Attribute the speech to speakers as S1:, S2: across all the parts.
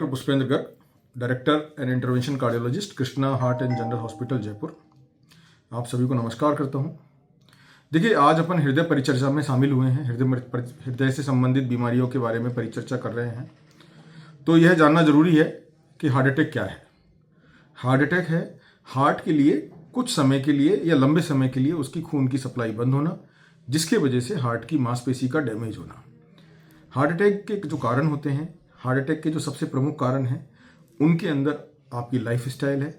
S1: Doctor Pushpendra Garg, director and intervention cardiologist, Krishna heart and general hospital, Jaipur. आप सभी को नमस्कार करता हूं। देखिए, आज अपन हृदय परिचर्चा में शामिल हुए हैं। हृदय से संबंधित बीमारियों के बारे में परिचर्चा कर रहे हैं। तो यह जानना जरूरी है कि हार्ट अटैक क्या है। हार्ट अटैक है हार्ट के लिए कुछ समय के लिए या लंबे समय के लिए उसकी खून की सप्लाई बंद होना, जिसके वजह से हार्ट की मांसपेशी का डैमेज होना। हार्ट अटैक के जो कारण होते हैं, हार्ट अटैक के जो सबसे प्रमुख कारण हैं, उनके अंदर आपकी लाइफ स्टाइल है,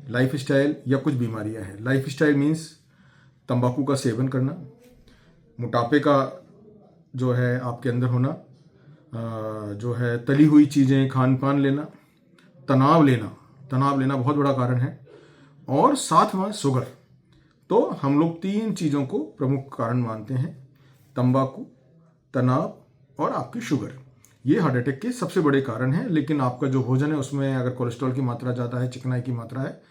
S1: लाइफ स्टाइल या कुछ बीमारियां हैं। लाइफ स्टाइल मीन्स तंबाकू का सेवन करना, मोटापे का जो है आपके अंदर होना, जो है तली हुई चीज़ें खान पान लेना, तनाव लेना बहुत बड़ा कारण है, और साथ में शुगर। तो हम लोग तीन चीज़ों को प्रमुख कारण मानते हैं: तंबाकू, तनाव और आपकी शुगर। ये हार्ट अटैक के सबसे बड़े कारण हैं। लेकिन आपका जो भोजन है उसमें अगर कोलेस्ट्रॉल की मात्रा ज़्यादा है, चिकनाई की मात्रा है,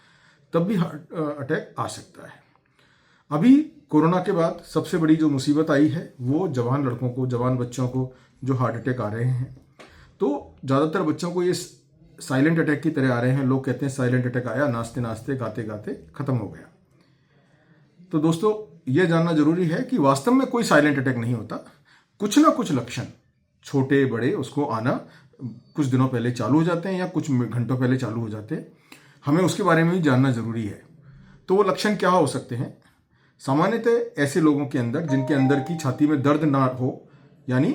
S1: तब भी हार्ट अटैक आ सकता है। अभी कोरोना के बाद सबसे बड़ी जो मुसीबत आई है वो जवान लड़कों को, जवान बच्चों को जो हार्ट अटैक आ रहे हैं। तो ज़्यादातर बच्चों को ये साइलेंट अटैक की तरह आ रहे हैं। लोग कहते हैं साइलेंट अटैक आया, नाचते नाचते गाते गाते खत्म हो गया। तो दोस्तों, ये जानना जरूरी है कि वास्तव में कोई साइलेंट अटैक नहीं होता। कुछ ना कुछ लक्षण, छोटे बड़े, उसको आना कुछ दिनों पहले चालू हो जाते हैं या कुछ घंटों पहले चालू हो जाते हैं। हमें उसके बारे में भी जानना जरूरी है। तो वो लक्षण क्या हो सकते हैं? सामान्यतः ऐसे लोगों के अंदर जिनके अंदर की छाती में दर्द ना हो, यानी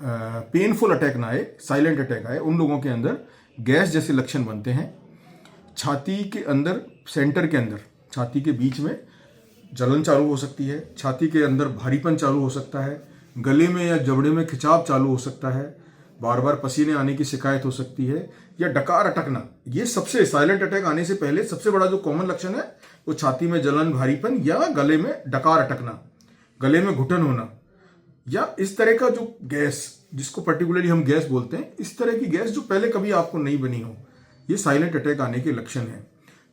S1: पेनफुल अटैक ना आए, साइलेंट अटैक आए, उन लोगों के अंदर गैस जैसे लक्षण बनते हैं। छाती के अंदर, सेंटर के अंदर, छाती के बीच में जलन चालू हो सकती है, छाती के अंदर भारीपन चालू हो सकता है, गले में या जबड़े में खिंचाव चालू हो सकता है, बार बार पसीने आने की शिकायत हो सकती है, या डकार अटकना। ये सबसे, साइलेंट अटैक आने से पहले सबसे बड़ा जो कॉमन लक्षण है वो छाती में जलन, भारीपन या गले में डकार अटकना, गले में घुटन होना, या इस तरह का जो गैस, जिसको पर्टिकुलरली हम गैस बोलते हैं, इस तरह की गैस जो पहले कभी आपको नहीं बनी हो, ये साइलेंट अटैक आने के लक्षण है।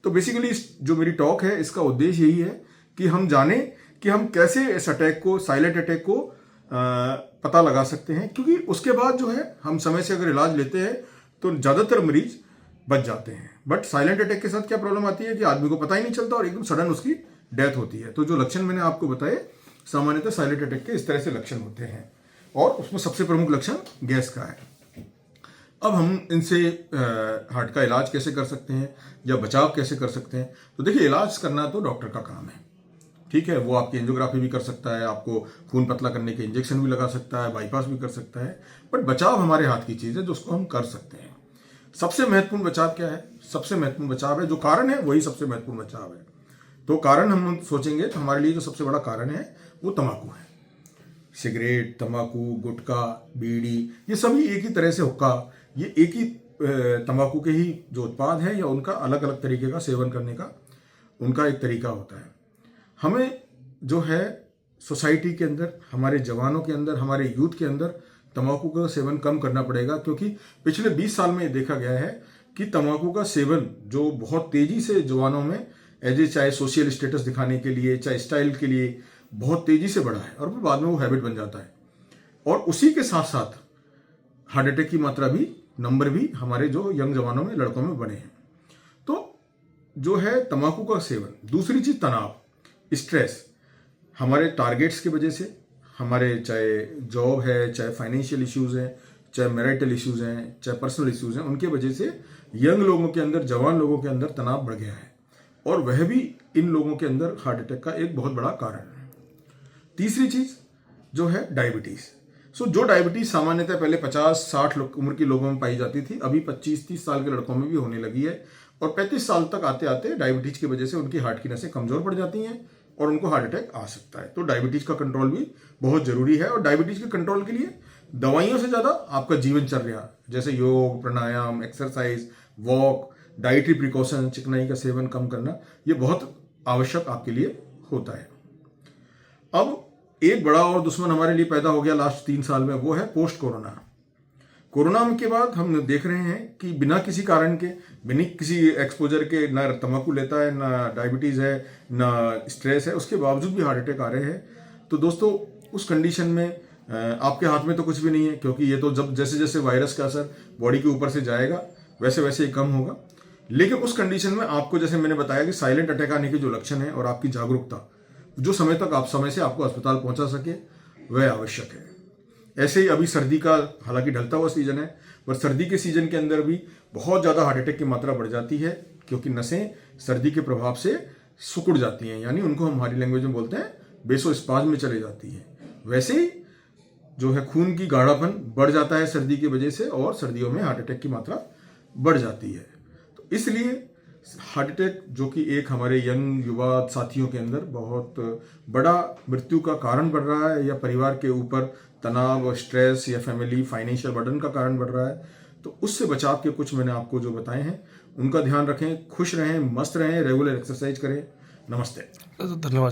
S1: तो बेसिकली जो मेरी टॉक है इसका उद्देश्य यही है कि हम जाने कि हम कैसे इस अटैक को, साइलेंट अटैक को पता लगा सकते हैं। क्योंकि उसके बाद जो है हम समय से अगर इलाज लेते हैं तो ज़्यादातर मरीज बच जाते हैं। बट साइलेंट अटैक के साथ क्या प्रॉब्लम आती है कि आदमी को पता ही नहीं चलता और एकदम सडन उसकी डेथ होती है। तो जो लक्षण मैंने आपको बताए, सामान्यतः साइलेंट अटैक के इस तरह से लक्षण होते हैं, और उसमें सबसे प्रमुख लक्षण गैस का है। अब हम इनसे हार्ट का इलाज कैसे कर सकते हैं या बचाव कैसे कर सकते हैं? तो देखिए, इलाज करना तो डॉक्टर का काम है, ठीक है। वो आपकी एंजियोग्राफी भी कर सकता है, आपको खून पतला करने के इंजेक्शन भी लगा सकता है, बाईपास भी कर सकता है। बट बचाव हमारे हाथ की चीज़ है, जो उसको हम कर सकते हैं। सबसे महत्वपूर्ण बचाव क्या है? सबसे महत्वपूर्ण बचाव है, जो कारण है वही सबसे महत्वपूर्ण बचाव है। तो कारण हम सोचेंगे तो हमारे लिए जो सबसे बड़ा कारण है वो तंबाकू है। सिगरेट, तंबाकू, गुटखा, बीड़ी, ये सभी एक ही तरह से, हुक्का, ये एक ही तंबाकू के ही जो उत्पाद है, या उनका अलग अलग तरीके का सेवन करने का उनका एक तरीका होता है। हमें जो है सोसाइटी के अंदर, हमारे जवानों के अंदर, हमारे यूथ के अंदर तंबाकू का सेवन कम करना पड़ेगा। क्योंकि पिछले 20 साल में ये देखा गया है कि तंबाकू का सेवन जो बहुत तेजी से जवानों में चाहे सोशल स्टेटस दिखाने के लिए, चाहे स्टाइल के लिए, बहुत तेजी से बढ़ा है, और फिर बाद में वो हैबिट बन जाता है। और उसी के साथ साथ हार्ट अटैक की मात्रा भी, नंबर भी हमारे जो यंग जवानों में, लड़कों में बढ़े हैं। तो जो है तंबाकू का सेवन। दूसरी चीज तनाव, स्ट्रेस। हमारे टारगेट्स की वजह से, हमारे चाहे जॉब है, चाहे फाइनेंशियल इश्यूज हैं, चाहे मैरिटल इश्यूज हैं, चाहे पर्सनल इश्यूज हैं, उनके वजह से यंग लोगों के अंदर, जवान लोगों के अंदर तनाव बढ़ गया है, और वह भी इन लोगों के अंदर हार्ट अटैक का एक बहुत बड़ा कारण है। तीसरी चीज जो है डायबिटीज। जो डायबिटीज सामान्यतः पहले 50-60 उम्र के लोगों में पाई जाती थी, अभी 25-30 साल के लड़कों में भी होने लगी है, और 35 साल तक आते आते डायबिटीज की वजह से उनकी हार्ट की नसें कमजोर पड़ जाती हैं और उनको हार्ट अटैक आ सकता है। तो डायबिटीज का कंट्रोल भी बहुत जरूरी है, और डायबिटीज के कंट्रोल के लिए दवाइयों से ज्यादा आपका जीवनचर्या, जैसे योग, प्राणायाम, एक्सरसाइज, वॉक, डाइटरी प्रिकॉशन, चिकनाई का सेवन कम करना, ये बहुत आवश्यक आपके लिए होता है। अब एक बड़ा और दुश्मन हमारे लिए पैदा हो गया लास्ट 3 साल में, वो है पोस्ट कोरोना। कोरोना के बाद हम देख रहे हैं कि बिना किसी कारण के, बिना किसी एक्सपोजर के, ना तंबाकू लेता है, ना डायबिटीज है, ना स्ट्रेस है, उसके बावजूद भी हार्ट अटैक आ रहे हैं। तो दोस्तों, उस कंडीशन में आपके हाथ में तो कुछ भी नहीं है, क्योंकि ये तो जब जैसे जैसे वायरस का असर बॉडी के ऊपर से जाएगा वैसे वैसे ये कम होगा। लेकिन उस कंडीशन में आपको, जैसे मैंने बताया कि साइलेंट अटैक आने के जो लक्षण है और आपकी जागरूकता, जो समय तक आप समय से आपको अस्पताल पहुंचा सके, वह आवश्यक है। ऐसे ही अभी सर्दी का हालांकि ढलता हुआ सीजन है, पर सर्दी के सीजन के अंदर भी बहुत ज़्यादा हार्ट अटैक की मात्रा बढ़ जाती है, क्योंकि नसें सर्दी के प्रभाव से सिकुड़ जाती हैं, यानी उनको हम हमारी लैंग्वेज में बोलते हैं बेसोस्पाज्म में चले जाती हैं। वैसे ही जो है खून की गाढ़ापन बढ़ जाता है सर्दी की वजह से, और सर्दियों में हार्ट अटैक की मात्रा बढ़ जाती है। तो इसलिए हार्ट अटैक, जो कि एक हमारे यंग युवा साथियों के अंदर बहुत बड़ा मृत्यु का कारण बढ़ रहा है, या परिवार के ऊपर तनाव और स्ट्रेस या फैमिली फाइनेंशियल बर्डन का कारण बढ़ रहा है, तो उससे बचाव के कुछ मैंने आपको जो बताए हैं उनका ध्यान रखें, खुश रहें, मस्त रहें, रेगुलर एक्सरसाइज करें। नमस्ते।
S2: धन्यवाद।